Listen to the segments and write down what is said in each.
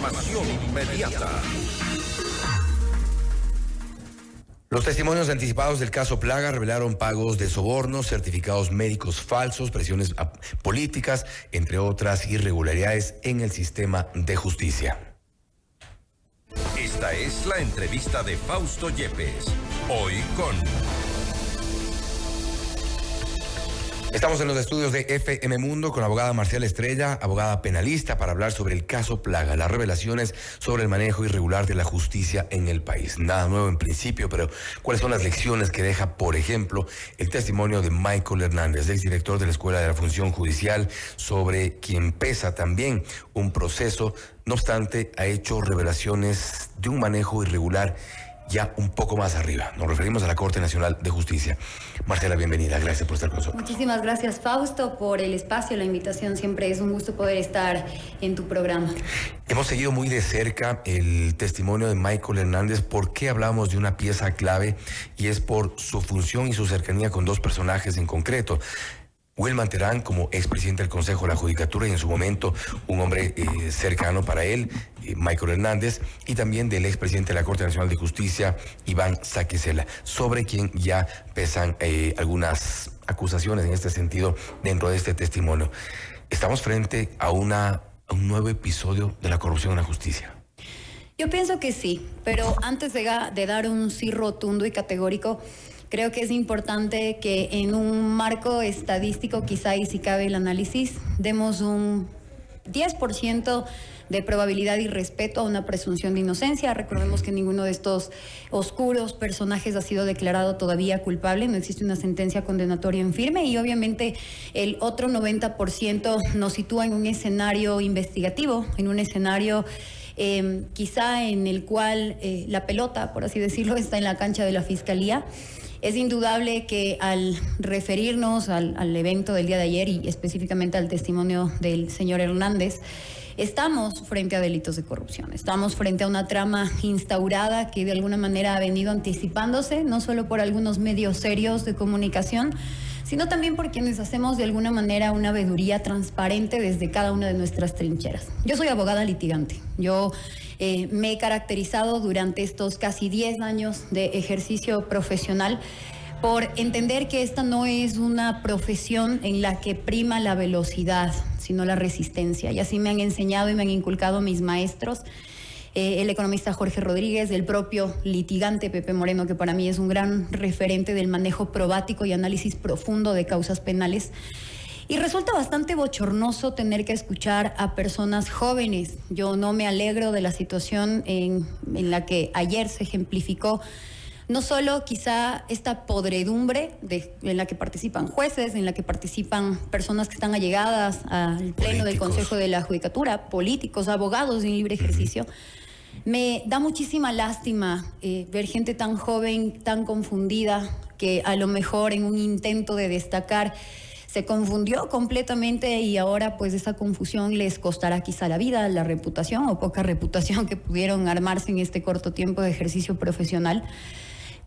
Información inmediata. Los testimonios anticipados del caso Plaga revelaron pagos de sobornos, certificados médicos falsos, presiones políticas, entre otras irregularidades en el sistema de justicia. Esta es la entrevista de Fausto Yepes. Hoy con... Estamos en los estudios de FM Mundo con la abogada Marcial Estrella, abogada penalista, para hablar sobre el caso Plaga, las revelaciones sobre el manejo irregular de la justicia en el país. Nada nuevo en principio, pero ¿cuáles son las lecciones que deja, por ejemplo, el testimonio de Michael Hernández, exdirector de la Escuela de la Función Judicial, sobre quien pesa también un proceso? No obstante, ha hecho revelaciones de un manejo irregular ya un poco más arriba. Nos referimos a la Corte Nacional de Justicia. Marcela, bienvenida. Gracias por estar con nosotros. Muchísimas gracias, Fausto, por el espacio, la invitación. Siempre es un gusto poder estar en tu programa. Hemos seguido muy de cerca el testimonio de Michael Hernández. ¿Por qué hablamos de una pieza clave? Y es por su función y su cercanía con dos personajes en concreto. Wilman Terán, como expresidente del Consejo de la Judicatura y en su momento un hombre cercano para él, Michael Hernández, y también del expresidente de la Corte Nacional de Justicia, Iván Saquicela, sobre quien ya pesan algunas acusaciones en este sentido dentro de este testimonio. ¿Estamos frente a un nuevo episodio de la corrupción en la justicia? Yo pienso que sí, pero antes de dar un sí rotundo y categórico, creo que es importante que en un marco estadístico, quizá y si cabe el análisis, demos un 10% de probabilidad y respeto a una presunción de inocencia. Recordemos que ninguno de estos oscuros personajes ha sido declarado todavía culpable, no existe una sentencia condenatoria en firme, y obviamente el otro 90% nos sitúa en un escenario investigativo, en un escenario quizá en el cual la pelota, por así decirlo, está en la cancha de la Fiscalía. Es indudable que al referirnos al evento del día de ayer y específicamente al testimonio del señor Hernández, estamos frente a delitos de corrupción, estamos frente a una trama instaurada que de alguna manera ha venido anticipándose, no solo por algunos medios serios de comunicación, sino también por quienes hacemos de alguna manera una veeduría transparente desde cada una de nuestras trincheras. Yo soy abogada litigante, yo me he caracterizado durante estos casi 10 años de ejercicio profesional por entender que esta no es una profesión en la que prima la velocidad, sino la resistencia. Y así me han enseñado y me han inculcado mis maestros, el economista Jorge Rodríguez, el propio litigante Pepe Moreno, que para mí es un gran referente del manejo probático y análisis profundo de causas penales. Y resulta bastante bochornoso tener que escuchar a personas jóvenes. Yo no me alegro de la situación en la que ayer se ejemplificó no solo quizá esta podredumbre en la que participan jueces, en la que participan personas que están allegadas al pleno del Consejo de la Judicatura, políticos, abogados en libre ejercicio. Me da muchísima lástima ver gente tan joven, tan confundida, que a lo mejor en un intento de destacar se confundió completamente y ahora pues esa confusión les costará quizá la vida, la reputación o poca reputación que pudieron armarse en este corto tiempo de ejercicio profesional.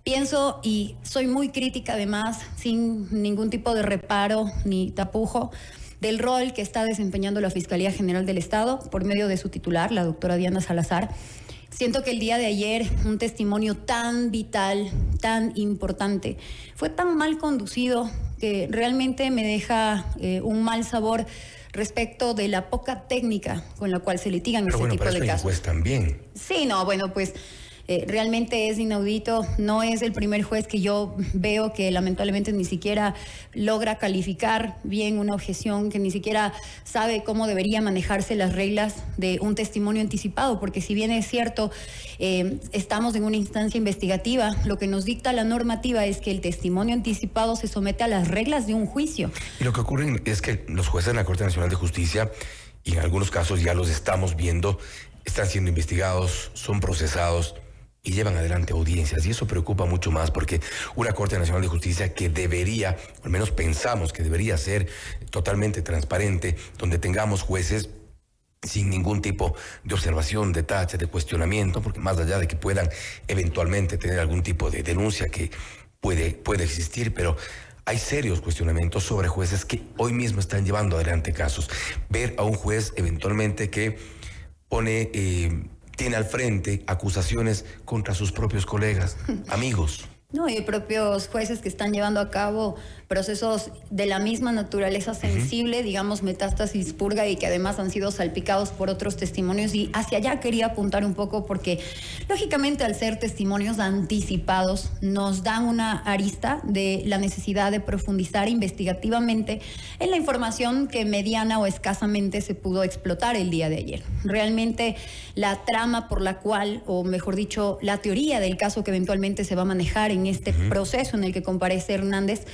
Pienso y soy muy crítica además, sin ningún tipo de reparo ni tapujo, del rol que está desempeñando la Fiscalía General del Estado por medio de su titular, la doctora Diana Salazar. Siento que el día de ayer un testimonio tan vital, tan importante, fue tan mal conducido que realmente me deja un mal sabor respecto de la poca técnica con la cual se litigan este tipo de casos. Pues también. Sí, no, bueno, pues realmente es inaudito. No es el primer juez que yo veo que lamentablemente ni siquiera logra calificar bien una objeción, que ni siquiera sabe cómo debería manejarse las reglas de un testimonio anticipado, porque si bien es cierto, estamos en una instancia investigativa, lo que nos dicta la normativa es que el testimonio anticipado se somete a las reglas de un juicio. Y lo que ocurre es que los jueces de la Corte Nacional de Justicia, y en algunos casos ya los estamos viendo, están siendo investigados, son procesados y llevan adelante audiencias, y eso preocupa mucho más porque una Corte Nacional de Justicia que debería, al menos pensamos que debería ser totalmente transparente, donde tengamos jueces sin ningún tipo de observación, de tacha, de cuestionamiento, porque más allá de que puedan eventualmente tener algún tipo de denuncia que puede existir, pero hay serios cuestionamientos sobre jueces que hoy mismo están llevando adelante casos. Ver a un juez eventualmente que tiene al frente acusaciones contra sus propios colegas, amigos. No, y propios jueces que están llevando a cabo procesos de la misma naturaleza sensible, digamos metástasis purga, y que además han sido salpicados por otros testimonios. Y hacia allá quería apuntar un poco porque, lógicamente, al ser testimonios anticipados, nos dan una arista de la necesidad de profundizar investigativamente en la información que mediana o escasamente se pudo explotar el día de ayer. Realmente la trama por la cual, o mejor dicho, la teoría del caso que eventualmente se va a manejar en este proceso en el que comparece Hernández,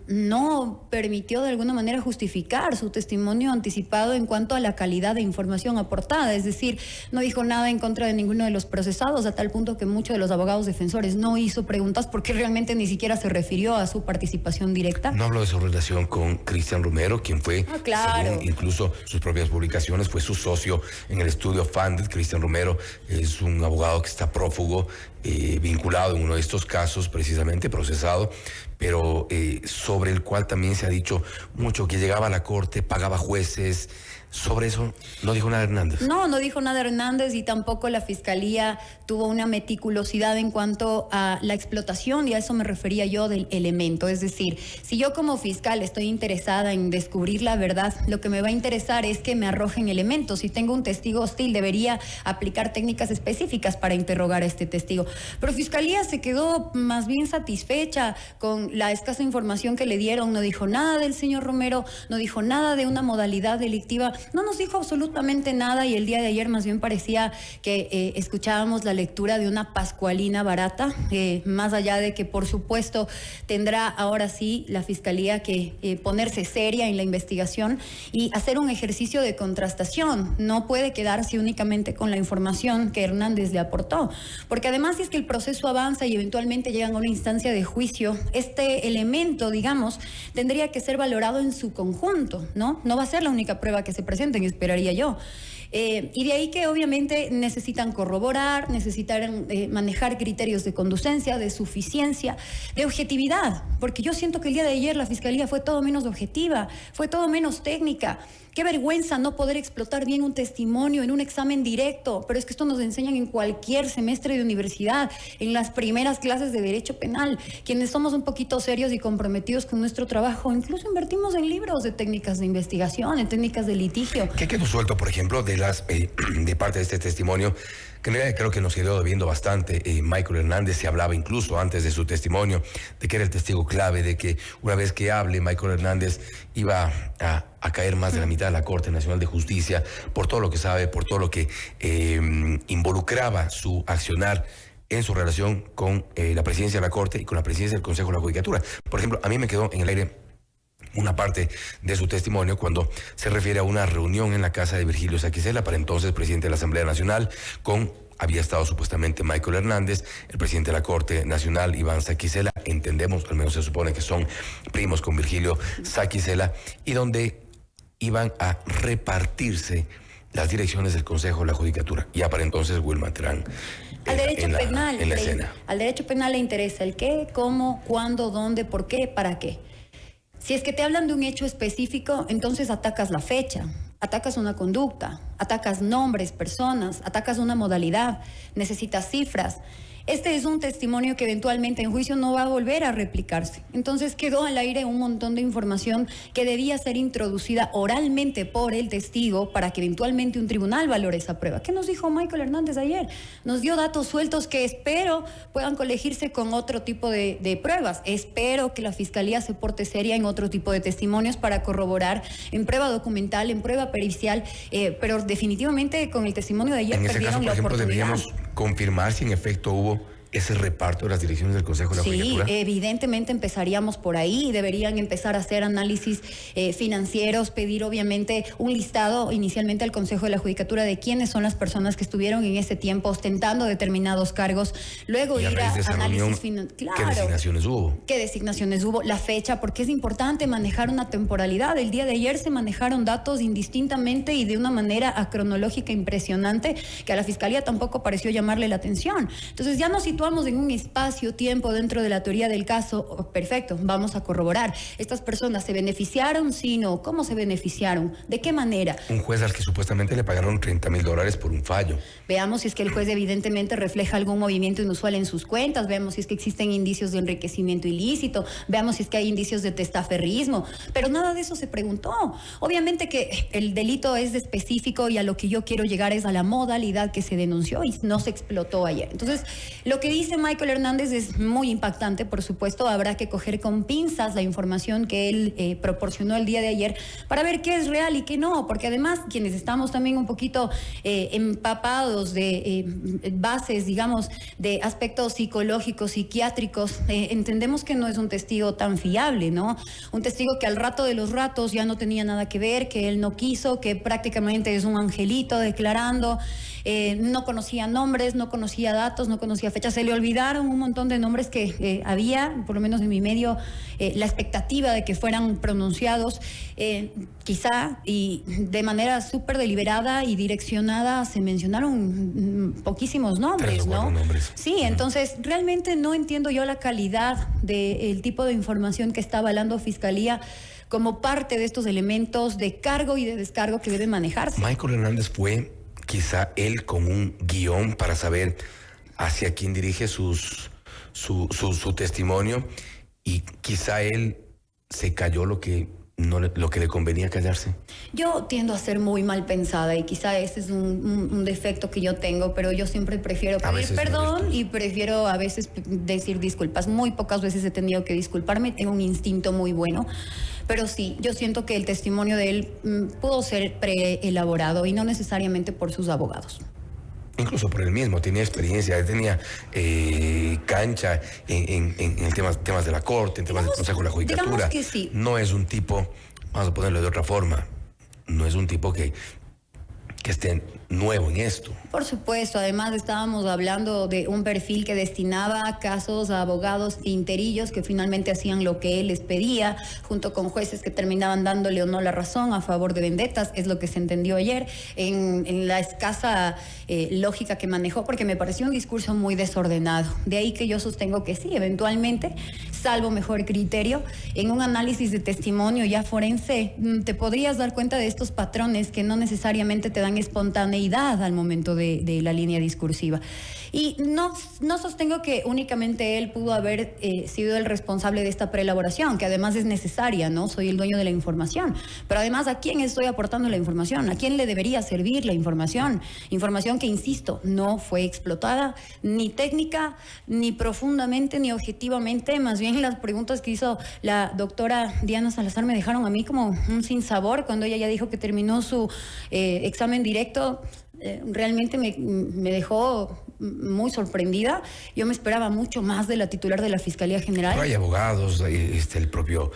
no permitió de alguna manera justificar su testimonio anticipado en cuanto a la calidad de información aportada. Es decir, no dijo nada en contra de ninguno de los procesados, a tal punto que muchos de los abogados defensores no hizo preguntas porque realmente ni siquiera se refirió a su participación directa. No habló de su relación con Cristian Romero, quien fue, según incluso sus propias publicaciones, fue su socio en el estudio Funded. Cristian Romero es un abogado que está prófugo, vinculado en uno de estos casos, precisamente procesado, pero sobre el cual también se ha dicho mucho, que llegaba a la corte, pagaba jueces. Sobre eso no dijo nada Hernández. No dijo nada Hernández, y tampoco la Fiscalía tuvo una meticulosidad en cuanto a la explotación, y a eso me refería yo del elemento. Es decir, si yo como fiscal estoy interesada en descubrir la verdad, lo que me va a interesar es que me arrojen elementos. Si tengo un testigo hostil, debería aplicar técnicas específicas para interrogar a este testigo. Pero Fiscalía se quedó más bien satisfecha con la escasa información que le dieron. No dijo nada del señor Romero, no dijo nada de una modalidad delictiva. No nos dijo absolutamente nada, y el día de ayer más bien parecía que escuchábamos la lectura de una pascualina barata, más allá de que por supuesto tendrá ahora sí la Fiscalía que ponerse seria en la investigación y hacer un ejercicio de contrastación. No puede quedarse únicamente con la información que Hernández le aportó, porque además, si es que el proceso avanza y eventualmente llegan a una instancia de juicio, este elemento, digamos, tendría que ser valorado en su conjunto, ¿no? No va a ser la única prueba que se presenten, esperaría yo. Y de ahí que obviamente necesitan corroborar, necesitan manejar criterios de conducencia, de suficiencia, de objetividad, porque yo siento que el día de ayer la Fiscalía fue todo menos objetiva, fue todo menos técnica. Qué vergüenza no poder explotar bien un testimonio en un examen directo, pero es que esto nos enseñan en cualquier semestre de universidad, en las primeras clases de Derecho Penal. Quienes somos un poquito serios y comprometidos con nuestro trabajo, incluso invertimos en libros de técnicas de investigación, en técnicas de litigio. ¿Qué quedó suelto, por ejemplo, de parte de este testimonio? Que en realidad creo que nos quedó debiendo bastante. Michael Hernández, se hablaba incluso antes de su testimonio de que era el testigo clave, de que una vez que hable Michael Hernández iba a caer más de la mitad de la Corte Nacional de Justicia, por todo lo que sabe, por todo lo que involucraba su accionar en su relación con la presidencia de la Corte y con la presidencia del Consejo de la Judicatura. Por ejemplo, a mí me quedó en el aire una parte de su testimonio cuando se refiere a una reunión en la casa de Virgilio Saquicela, para entonces presidente de la Asamblea Nacional, había estado supuestamente Michael Hernández, el presidente de la Corte Nacional, Iván Saquicela, entendemos, al menos se supone que son primos con Virgilio Saquicela, y donde iban a repartirse las direcciones del Consejo de la Judicatura. Ya para entonces Wilma Terán al derecho penal, en la escena. Al derecho penal le interesa el qué, cómo, cuándo, dónde, por qué, para qué. Si es que te hablan de un hecho específico, entonces atacas la fecha, atacas una conducta, atacas nombres, personas, atacas una modalidad, necesitas cifras. Este es un testimonio que eventualmente en juicio no va a volver a replicarse. Entonces quedó al aire un montón de información que debía ser introducida oralmente por el testigo para que eventualmente un tribunal valore esa prueba. ¿Qué nos dijo Michael Hernández ayer? Nos dio datos sueltos que espero puedan colegirse con otro tipo de pruebas. Espero que la Fiscalía se porte seria en otro tipo de testimonios para corroborar en prueba documental, en prueba pericial, pero definitivamente con el testimonio de ayer perdieron la oportunidad. Deberíamos confirmar si en efecto hubo ese reparto de las direcciones del Consejo de la Judicatura. Sí, evidentemente empezaríamos por ahí. Deberían empezar a hacer análisis financieros, pedir obviamente un listado inicialmente al Consejo de la Judicatura de quiénes son las personas que estuvieron en ese tiempo ostentando determinados cargos. Luego ir a análisis financiero. Claro, ¿qué designaciones hubo? ¿Qué designaciones hubo? La fecha, porque es importante manejar una temporalidad. El día de ayer se manejaron datos indistintamente y de una manera acronológica impresionante que a la Fiscalía tampoco pareció llamarle la atención. Entonces ya nos situamos situamos en un espacio-tiempo dentro de la teoría del caso, perfecto, vamos a corroborar. ¿Estas personas se beneficiaron? Sí, no. ¿Cómo se beneficiaron? ¿De qué manera? Un juez al que supuestamente le pagaron $30,000 por un fallo. Veamos si es que el juez evidentemente refleja algún movimiento inusual en sus cuentas, veamos si es que existen indicios de enriquecimiento ilícito, veamos si es que hay indicios de testaferrismo, pero nada de eso se preguntó. Obviamente que el delito es específico y a lo que yo quiero llegar es a la modalidad que se denunció y no se explotó ayer. Entonces, lo que dice Michael Hernández es muy impactante, por supuesto, habrá que coger con pinzas la información que él proporcionó el día de ayer para ver qué es real y qué no, porque además quienes estamos también un poquito empapados de bases, digamos, de aspectos psicológicos, psiquiátricos, entendemos que no es un testigo tan fiable, ¿no? Un testigo que al rato de los ratos ya no tenía nada que ver, que él no quiso, que prácticamente es un angelito declarando, no conocía nombres, no conocía datos, no conocía fechas, se le olvidaron un montón de nombres que había, por lo menos en mi medio, la expectativa de que fueran pronunciados, quizá, y de manera súper deliberada y direccionada se mencionaron poquísimos nombres, ¿no? Nombres. Sí, entonces realmente no entiendo yo la calidad del tipo de información que está avalando Fiscalía como parte de estos elementos de cargo y de descargo que deben manejarse. Michael Hernández fue quizá él con un guión para saber hacia quién dirige su testimonio, y quizá él se calló lo que le convenía callarse. Yo tiendo a ser muy mal pensada y quizá ese es un defecto que yo tengo, pero yo siempre prefiero pedir perdón y prefiero a veces decir disculpas. Muy pocas veces he tenido que disculparme, tengo un instinto muy bueno. Pero sí, yo siento que el testimonio de él pudo ser preelaborado y no necesariamente por sus abogados. Incluso por él mismo, tenía experiencia, él tenía cancha en temas de la corte, en temas del Consejo de la Judicatura. Digamos que sí. No es un tipo, vamos a ponerlo de otra forma, no es un tipo que esté nuevo en esto. Por supuesto, además estábamos hablando de un perfil que destinaba casos a abogados interillos que finalmente hacían lo que él les pedía, junto con jueces que terminaban dándole o no la razón a favor de vendetas, es lo que se entendió ayer, en la escasa lógica que manejó, porque me pareció un discurso muy desordenado. De ahí que yo sostengo que sí, eventualmente, salvo mejor criterio, en un análisis de testimonio ya forense, te podrías dar cuenta de estos patrones que no necesariamente te dan espontaneidad al momento de la línea discursiva. Y no sostengo que únicamente él pudo haber sido el responsable de esta preelaboración, que además es necesaria, ¿no? Soy el dueño de la información. Pero además, ¿a quién estoy aportando la información? ¿A quién le debería servir la información? Información que, insisto, no fue explotada ni técnica, ni profundamente, ni objetivamente. Más bien las preguntas que hizo la doctora Diana Salazar me dejaron a mí como un sinsabor cuando ella ya dijo que terminó su examen directo. Realmente me dejó muy sorprendida. Yo me esperaba mucho más de la titular de la Fiscalía General. Pero hay abogados, el propio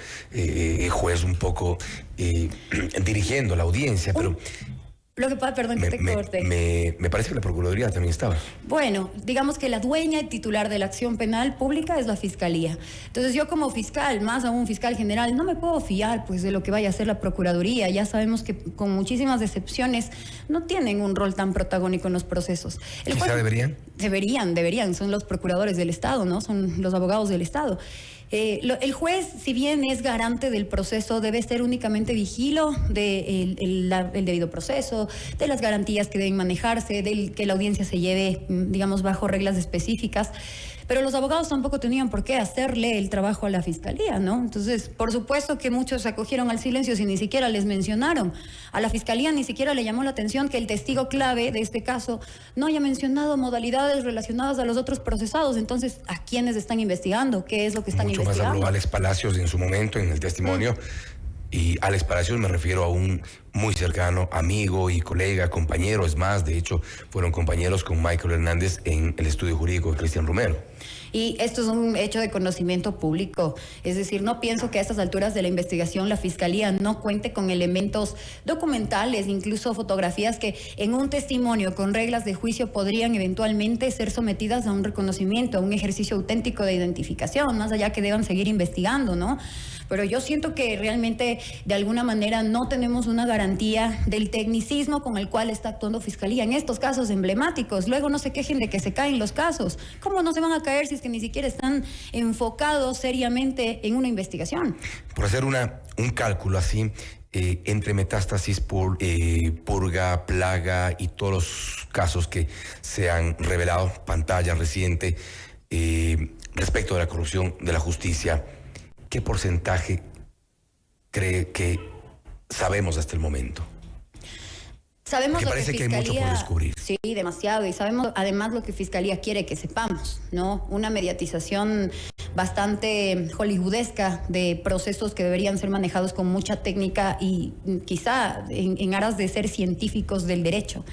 juez un poco dirigiendo la audiencia, pero... Lo que pasa, perdón que te corte. Me parece que la Procuraduría también estaba. Bueno, digamos que la dueña y titular de la acción penal pública es la Fiscalía. Entonces yo como fiscal, más aún fiscal general, no me puedo fiar pues de lo que vaya a hacer la Procuraduría. Ya sabemos que con muchísimas decepciones no tienen un rol tan protagónico en los procesos. ¿Quizá deberían? Deberían. Son los procuradores del Estado, ¿no? Son los abogados del Estado. El juez, si bien es garante del proceso, debe ser únicamente vigilo del debido proceso, de las garantías que deben manejarse, de que la audiencia se lleve, digamos, bajo reglas específicas. Pero los abogados tampoco tenían por qué hacerle el trabajo a la Fiscalía, ¿no? Entonces, por supuesto que muchos se acogieron al silencio si ni siquiera les mencionaron. A la Fiscalía ni siquiera le llamó la atención que el testigo clave de este caso no haya mencionado modalidades relacionadas a los otros procesados. Entonces, ¿a quiénes están investigando? ¿Qué es lo que están investigando? Mucho más habló Alex Palacios en su momento en el testimonio. Y Alex Palacios me refiero a un muy cercano amigo y colega, compañero. Es más, de hecho, fueron compañeros con Michael Hernández en el estudio jurídico de Cristian Romero. Y esto es un hecho de conocimiento público. Es decir, no pienso que a estas alturas de la investigación la Fiscalía no cuente con elementos documentales, incluso fotografías que en un testimonio con reglas de juicio podrían eventualmente ser sometidas a un reconocimiento, a un ejercicio auténtico de identificación, más allá que deban seguir investigando, ¿no? Pero yo siento que realmente de alguna manera no tenemos una garantía del tecnicismo con el cual está actuando Fiscalía en estos casos emblemáticos. Luego no se quejen de que se caen los casos. ¿Cómo no se van a caer si es que ni siquiera están enfocados seriamente en una investigación? Por hacer un cálculo así, entre metástasis, purga, plaga y todos los casos que se han revelado, pantalla reciente, respecto de la corrupción de la justicia, ¿qué porcentaje cree que sabemos hasta el momento? Sabemos que parece que hay mucho por descubrir. Sí, demasiado. Y sabemos además lo que Fiscalía quiere que sepamos, ¿no? Una mediatización bastante hollywoodesca de procesos que deberían ser manejados con mucha técnica y quizá en aras de ser científicos del derecho.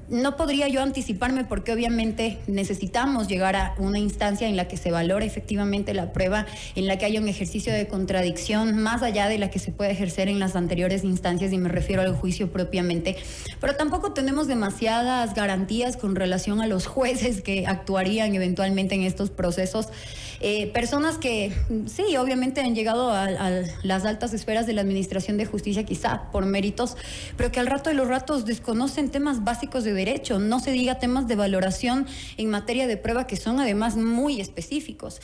No podría yo anticiparme porque obviamente necesitamos llegar a una instancia en la que se valore efectivamente la prueba, en la que haya un ejercicio de contradicción más allá de la que se puede ejercer en las anteriores instancias, y me refiero al juicio propiamente. Pero tampoco tenemos demasiadas garantías con relación a los jueces que actuarían eventualmente en estos procesos. Personas que sí, obviamente han llegado a las altas esferas de la administración de justicia, quizá por méritos, pero que al rato de los ratos desconocen temas básicos de derecho, no se diga temas de valoración en materia de prueba que son además muy específicos.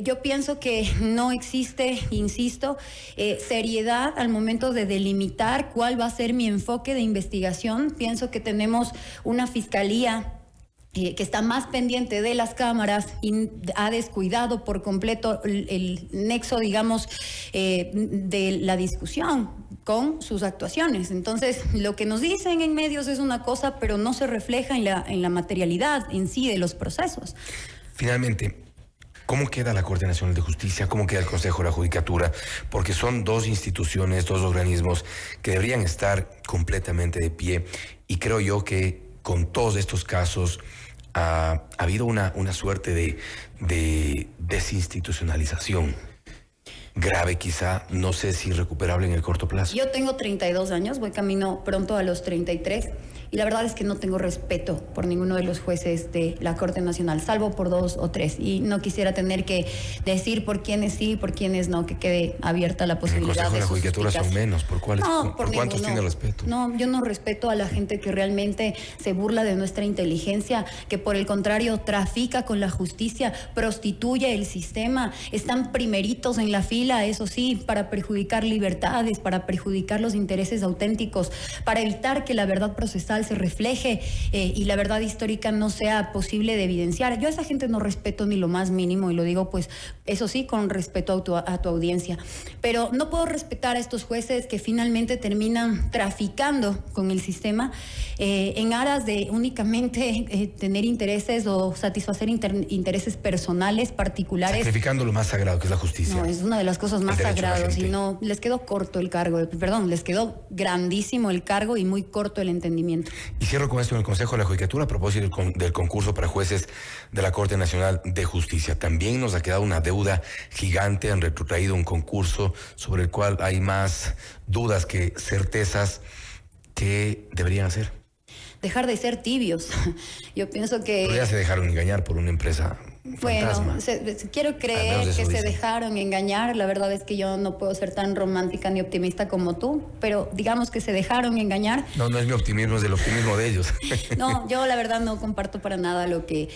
Yo pienso que no existe, insisto, seriedad al momento de delimitar cuál va a ser mi enfoque de investigación. Pienso que tenemos una fiscalía que está más pendiente de las cámaras y ha descuidado por completo el nexo, digamos, de la discusión con sus actuaciones. Entonces, lo que nos dicen en medios es una cosa, pero no se refleja en la materialidad en sí de los procesos. Finalmente, ¿cómo queda la Corte Nacional de Justicia? ¿Cómo queda el Consejo de la Judicatura? Porque son dos instituciones, dos organismos que deberían estar completamente de pie, y creo yo que con todos estos casos ha habido una suerte de desinstitucionalización grave, quizá, no sé si recuperable en el corto plazo. Yo tengo 32 años, voy camino pronto a los 33, y la verdad es que no tengo respeto por ninguno de los jueces de la Corte Nacional, salvo por 2 o 3, y no quisiera tener que decir por quiénes sí y por quiénes no, que quede abierta la posibilidad de el Consejo de la Judicatura son menos, ¿por cuáles? No, ¿Por cuántos tiene respeto? No, yo no respeto a la gente que realmente se burla de nuestra inteligencia, que por el contrario trafica con la justicia, prostituye el sistema, están primeritos en la fila, eso sí, para perjudicar libertades, para perjudicar los intereses auténticos, para evitar que la verdad procesal se refleje y la verdad histórica no sea posible de evidenciar. Yo a esa gente no respeto ni lo más mínimo, y lo digo pues eso sí con respeto a tu audiencia, pero no puedo respetar a estos jueces que finalmente terminan traficando con el sistema en aras de únicamente tener intereses o satisfacer intereses personales, particulares. Sacrificando lo más sagrado que es la justicia. No, es una de las cosas más sagradas, y no, les quedó corto el cargo, les quedó grandísimo el cargo y muy corto el entendimiento. Y cierro con esto en el Consejo de la Judicatura a propósito del concurso para jueces de la Corte Nacional de Justicia. También nos ha quedado una deuda gigante, han retrotraído un concurso sobre el cual hay más dudas que certezas. ¿Qué deberían hacer? Dejar de ser tibios. Yo pienso que... Pero ya se dejaron engañar por una empresa fantasma. Bueno, quiero creer que se dejaron engañar. La verdad es que yo no puedo ser tan romántica ni optimista como tú, pero digamos que se dejaron engañar. No es mi optimismo, es el optimismo de ellos. No, yo la verdad no comparto para nada lo que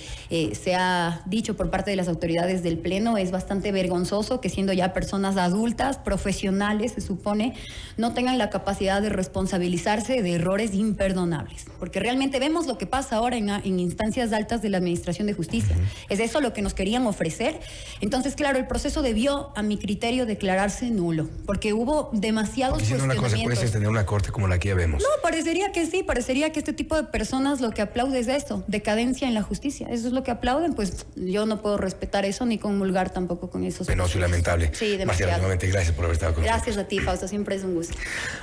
se ha dicho por parte de las autoridades del Pleno. Es bastante vergonzoso que, siendo ya personas adultas, profesionales, se supone, no tengan la capacidad de responsabilizarse de errores imperdonables. Porque realmente vemos lo que pasa ahora en instancias altas de la Administración de Justicia. Es eso eso lo que nos querían ofrecer. Entonces, claro, el proceso debió, a mi criterio, declararse nulo, porque hubo demasiados Porque si no, una cuestionamientos. consecuencia es tener una corte como la que ya vemos. No, parecería que sí, parecería que este tipo de personas lo que aplaude es esto, decadencia en la justicia. Eso es lo que aplauden, pues yo no puedo respetar eso ni comulgar tampoco con esos. Penoso y lamentable. Sí, demasiado. Marciela, nuevamente gracias por haber estado con nosotros. Gracias a ti, Fausto, siempre es un gusto.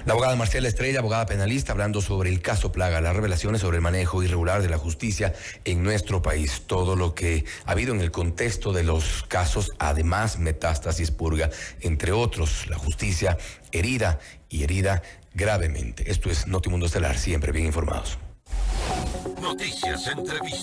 La abogada Marcela Estrella, abogada penalista, hablando sobre el caso Plaga, las revelaciones sobre el manejo irregular de la justicia en nuestro país, todo lo que ha habido en el contexto de los casos, además Metástasis, Purga, entre otros, la justicia herida y herida gravemente. Esto es Notimundo Estelar, siempre bien informados. Noticias, entrevistas.